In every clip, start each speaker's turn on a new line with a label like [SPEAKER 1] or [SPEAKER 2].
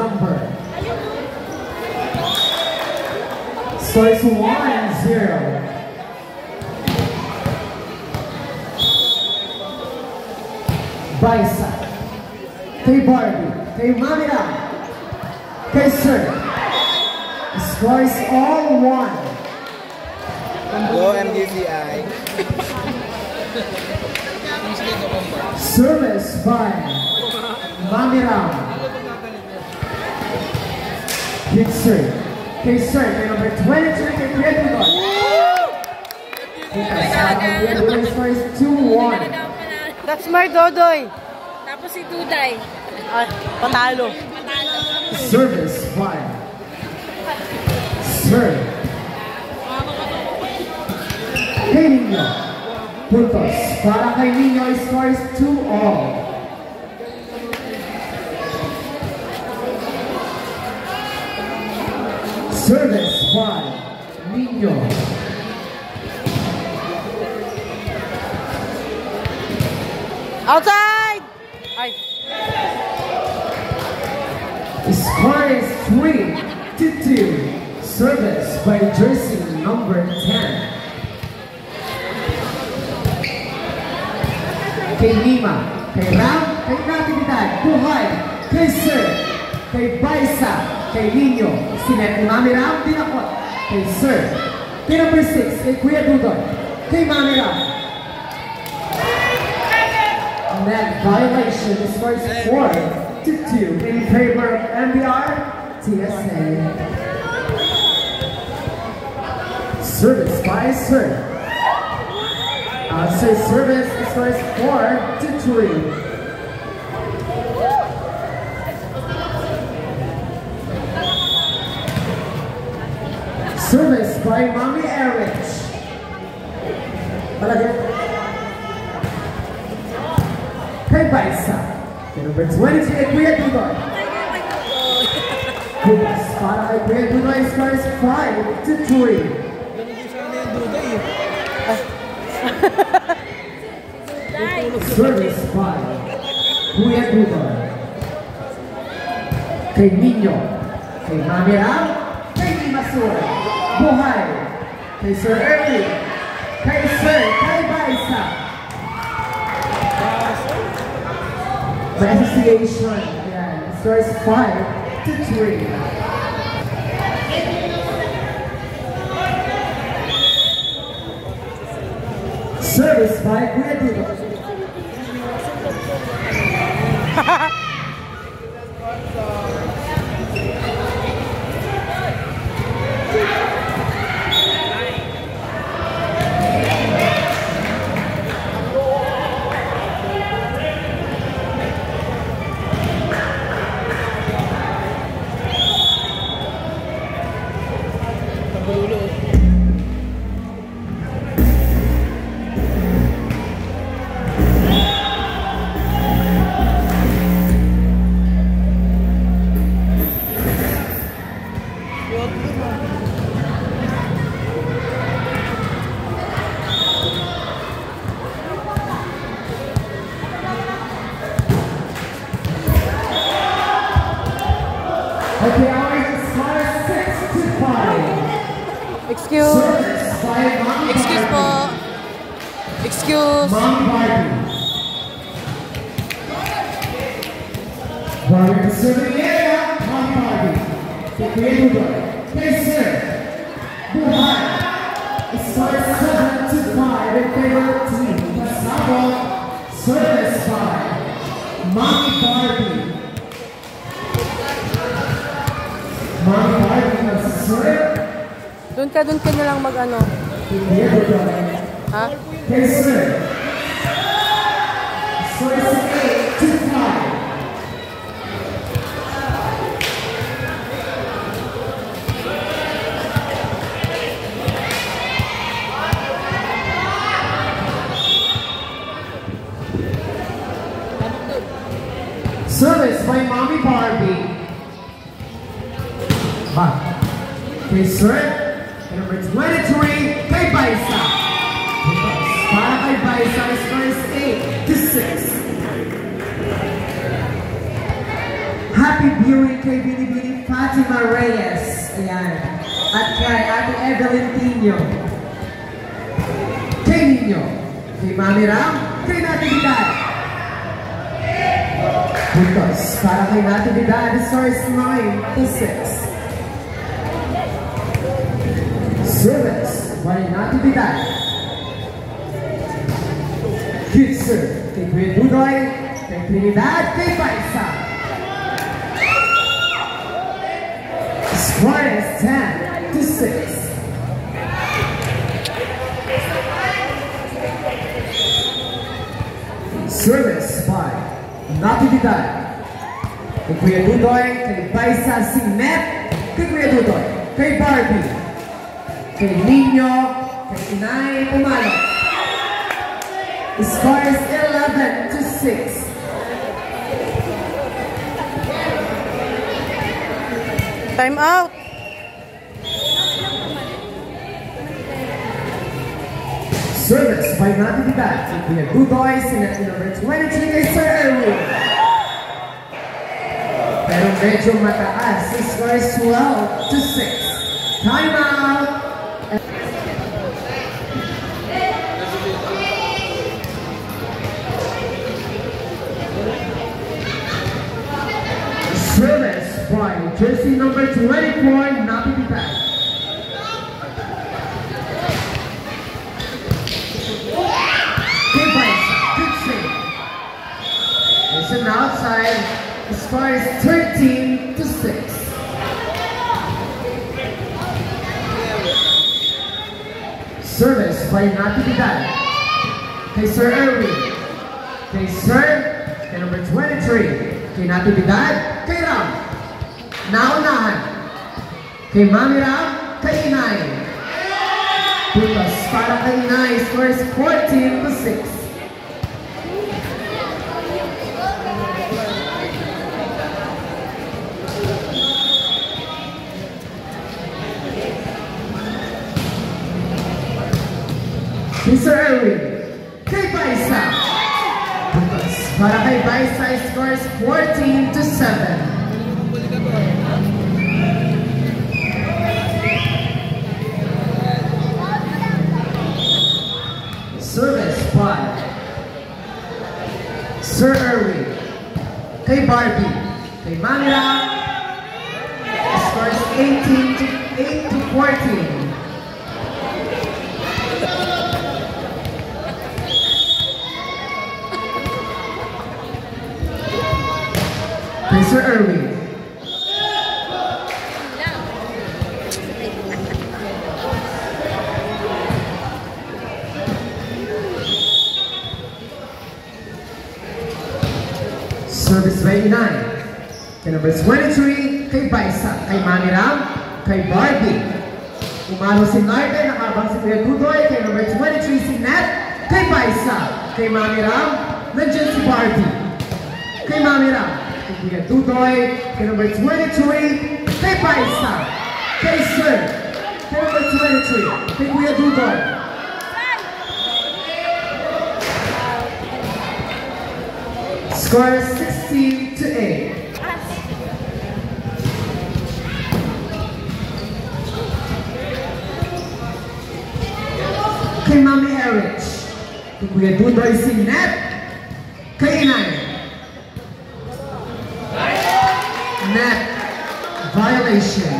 [SPEAKER 1] number. So it's 1-0. Baisa, kay Barbie, kay Mamira, kay Sir. The score is all 1.
[SPEAKER 2] Go MGCI.
[SPEAKER 1] Service by Mamira. Kay Sir, kay number 23, kay Pedro. The score is 2-1.
[SPEAKER 3] That's my Dodoy.
[SPEAKER 4] Tapos si Duday.
[SPEAKER 3] Patalo.
[SPEAKER 1] Service by Sir. Kay Nino. Puntos. Para kay Nino, score is 2-all. Service by Nino.
[SPEAKER 3] Outside! Ay.
[SPEAKER 1] The score is 3-2. Service by jersey number 10. Kay Lima, kay Ram, kay Natividad, Buhay, kay Sir, kay Baisa, kay Nino, sinet ni Mami Ram, dinakot, kay Sir, kay number 6, kay Kuya Dudon, kay Mami Ram. Net violation, the score is 4-2 in favor of MBR TSA. Service by Sir. Sir service, the score is 4-3. Service by Mommy Erich. Palagay. Kay Baisa. Kay number 20, kay Kuya Dudoy. Kupas para kay Kuya Dudoy, score is 5-3. Service by Kuya Dudoy. Kay Nino. Kay Mami Ram. Kay Masur. Buhay. Kay Sir Erwin. Kay Sir. Kay Baisa. By association, yeah, the score is 5-3. Service by Kuya Dudoy. Okay, our score is 6-5.
[SPEAKER 3] Excuse.
[SPEAKER 1] Service by Mommy
[SPEAKER 3] Excuse po.
[SPEAKER 1] Barbie.
[SPEAKER 3] Excuse.
[SPEAKER 1] Mommy Barbie. Barbie serving area. Mommy Barbie. Kay Kuya Dudoy. Kay Sir. Buhay. The score is 7-5 in favor of team. Pasabot. Service by Mommy Barbie. Mommy Barbie of Sir.
[SPEAKER 3] Doon ka na lang mag-ano. Ha?
[SPEAKER 1] Kay Sir. Score is 8-5. Service by Mommy Barbie. Back. Kay Sir. Number 23, kay Baisa. Para kay Baisa, score is 8-6. Happy viewing kay Binibini Fatima Reyes. Ayan. At kay Ate Evelyn Tino. Kay Nino. Kay Mami Ram. Kay Natividad. Puntos para kay Natividad. The score is 9-6. Service by Natividad. Good serve kay Kuya Dudoy. Kay Trinidad. Kay Paisa. Score is 10-6. Service by Natividad. Kay Kuya Dudoy, kay Paisa Signet, kay Kuya Dudoy, kay Barbie, kay Nino, kay Inay Umalo. The score is 11-6.
[SPEAKER 3] Time out.
[SPEAKER 1] Service by Natividad. Kay Kuya Dudoy, Signet number 23, kay Sir Erwin. Pero medyo mataas. The score is 12-6. Time out. Service by jersey number 24, Natividad. Good Paisa, good save. It's an outside. The score is 13-6. Service by Natividad. Kay Sir Erwin. Kay Sir, kay number 23. Kay Natividad. Kay Ram. Naunahan. Kay Mami Ram. Kay Inay. Puntos para kay Inay. Score is 14-6. Kay Sir Erwin. Kay Paisa. Puntos para kay Paisa. Score is 14-7. Service by Sir Erwin. Kay Barbie. Kay Mami Ram. Score is 8-14. Kay Sir Erwin. Service by Inay. Kay number 23, kay Paisa. Kay Mami Ram. Kay Barbie. Umalo si Narden, nakabang si Kuya Dudoy. Kay number 23, si Nat. Kay Paisa. Kay Mami Ram. Nandiyan si Barbie. Kay Mami Ram. Kay Kuya Dudoy. Kay number 23, kay Paisa. Kay Sir. Kay number 23, kay Kuya Dudoy. Score is 16-8. Kay Mami Erich. Kay Kuya Dudoy si Net. Kay Inay. Net. Violation.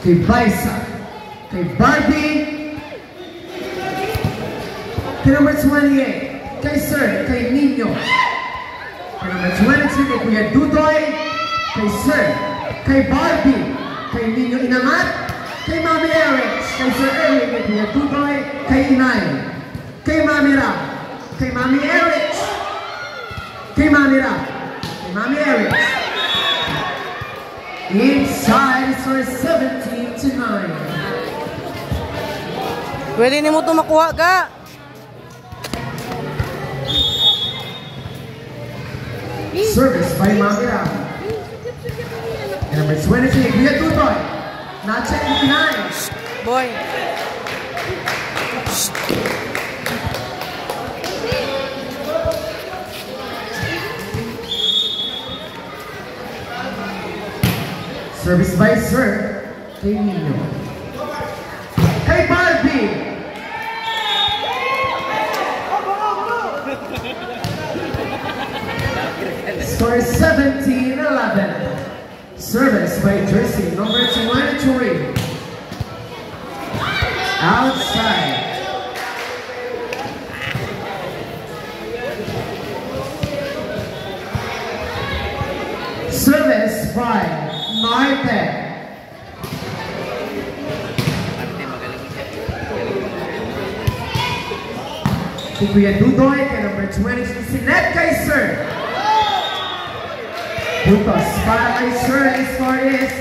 [SPEAKER 1] Kay Paisa. Kay Barbie. Kay number 28. Kay Sir. Kay Nino. Kay number 22. Kay Kuya Dudoy. Kay Sir. Kay Barbie. Kay Nino Inamat. Kay Mami Erich. Kay Sir Erwin. Kay Kuya Dudoy. Kay Inay. Kay Mami Ram. Kay Mami Erich. Kay Mami Ram. Kay Mami Erich. Inside for 17-9.
[SPEAKER 3] Pwede ni mo ito makuha ka.
[SPEAKER 1] Service by Mami Ram. Number 23, Kuya Dudoy. Not checking 9.
[SPEAKER 3] Boy.
[SPEAKER 1] Service by Sir kay Nino. Kay Barbie! Score 17-11. Service by jersey number 23. Outside. Service by Marte. Kuya Dudoy kay number 20 si Net kay Sir. Butos para kay Sir. The score is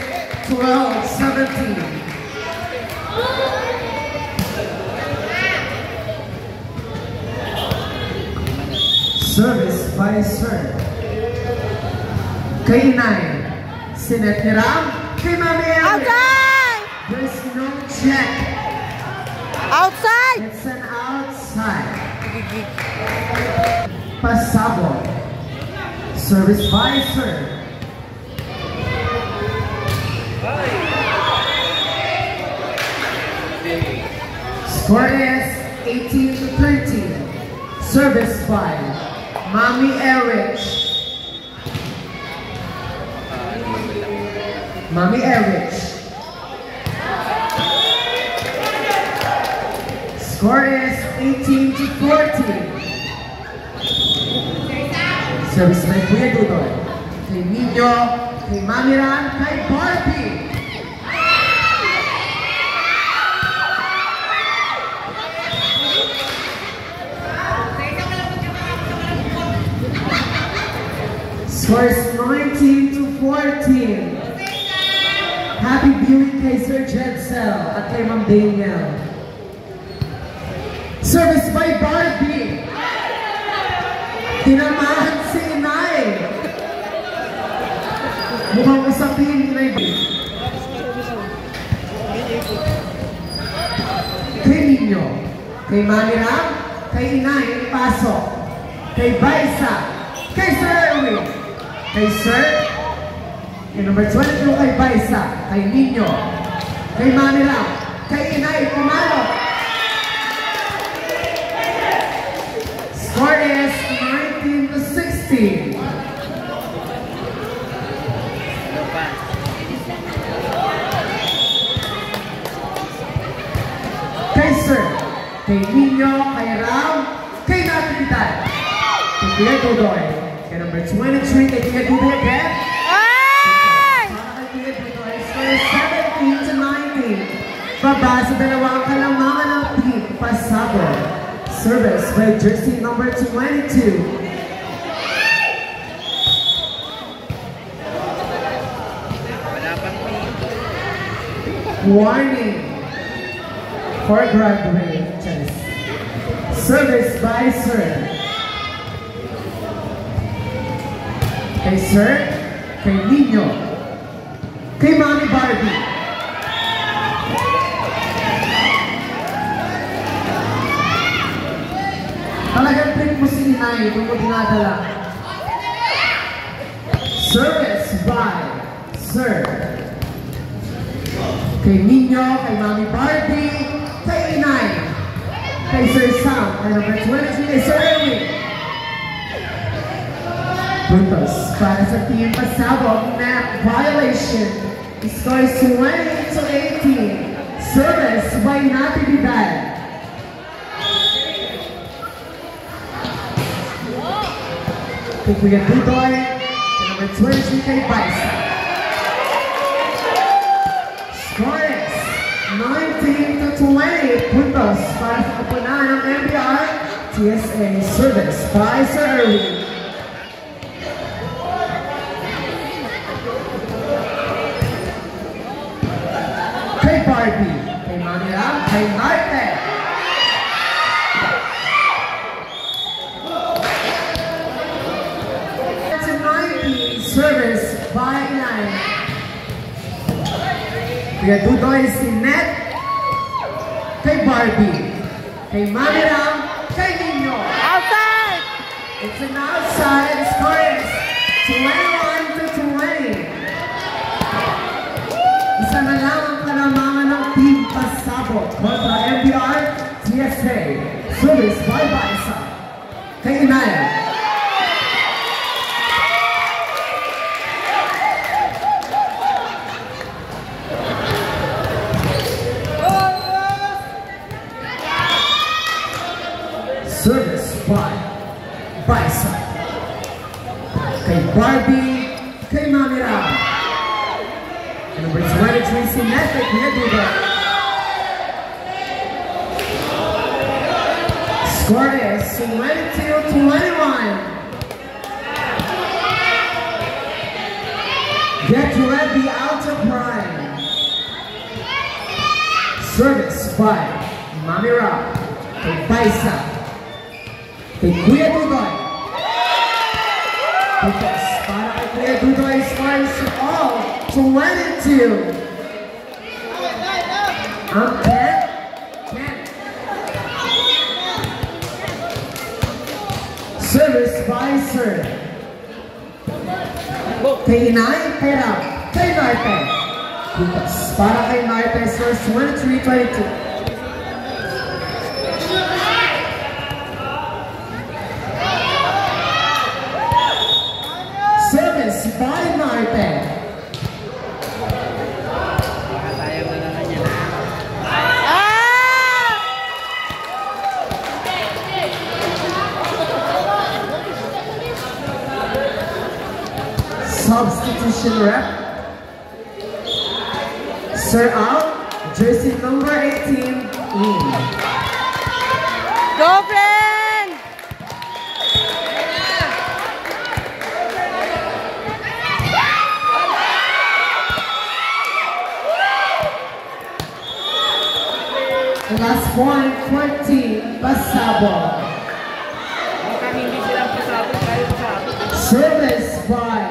[SPEAKER 1] 12-17. Service by Sir. Kay Inay. Si Net ni Ram. Kay Mami Ellie.
[SPEAKER 3] Outside!
[SPEAKER 1] There's no check.
[SPEAKER 3] Outside!
[SPEAKER 1] It's an outside. Pasabog. Service by Sir. Score is 18-13. Service by Mami Erich. Mami Erich. Score is 18-14. Service by Kuya Dudoy. Kay Nino, kay Mami Ran, kay Barbie. Score is 19-14. Happy viewing kay Sir Jedsel at kay Ma'am Daniel. Service by Barbie. Tinamahan si Inay. Mukhang usapin Inay. Kay Nino, kay Mami Ram, kay Inay, pasok. Kay Baisa, kay Sir Erwin, kay Sir, kay number 22 kay Baisa, kay Nino, kay Mami Ram, kay Inay, pumalo. Score is 19-16. Kay Sir, kay Nino, kay Ram, kay Natividad, kay Kuya Dudoy, kay number 23, kay Kuya Dudoy again.
[SPEAKER 3] Ay!
[SPEAKER 1] Para kay Kuya Dudoy, score 17-19. Baba sa dalawang kalamangan ng team, Pasabog. Service by jersey number 22. Warning for graduates. Service by Sir. Kay Sir, kay Nino, kay Mami Barbie. Talagang trip mo si Inay kung mo dinadala. Service by Sir. Kay Nino, kay Mami Barbie, kay Inay, kay Sir Sam, kay number 23, kay Sir Erwin. Puntos para sa team Pasabog, net violation. Score is 20-18. Service by Natividad. Kay Kuya Dudoy, kay number 23 kay Baisa. Score is 19-20 puntos para sa kapunan ng MBR TSA. Service by Sir Erwin. Kay Barbie, kay Mami Ram, kay Marte. Service by Inay. Kuya Dudoy si Net, Barbie. Kay Mami Ram, kay Nino.
[SPEAKER 3] Outside!
[SPEAKER 1] It's an outside score is 21-20. Isa na lang ang kalamangan ng Team Pasabog kontra MBR TSA. Service by Baisa. Kay Inaya. Service by Baisa. Kay Barbie, kay Mami Ram. Number 23, Symmetric Nebular. Score is 22-21. Get ready, Alta Prime. Service by Mami Ram. Kay Baisa. Kay Kuya Dudoy. Because para kay Kuya Dudoy scores all 22. Ang 10. Service by Sir. Kay Inay, kay Ram, kay Marte. Because para kay Marte scores 23-22. Service by Marte. Substitution rep. Sir out, jersey number 18 in.
[SPEAKER 3] Go, friend!
[SPEAKER 1] The last point, 14, Pasabog. Service by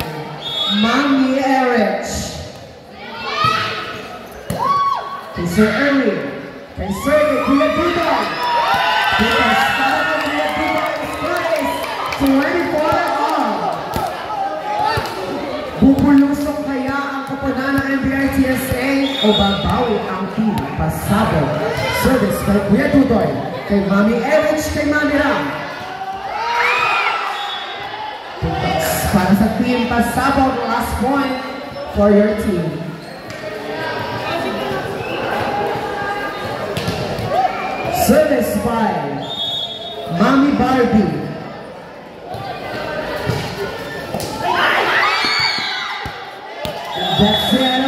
[SPEAKER 1] Mami Erich. Kay Sir Erwin. Kay Sir Kuya Dudoy. Because para kay Kuya Dudoy is 24-all. Bubulusok kaya ang kapunan ng MBR-TSA o babawi ang Team Pasabog. Service kay Kuya Dudoy. Kay Mami Erich, kay Mami Ram. Para sa Team Pasabog, last point for your team. Service by Mami Barbie. That's it.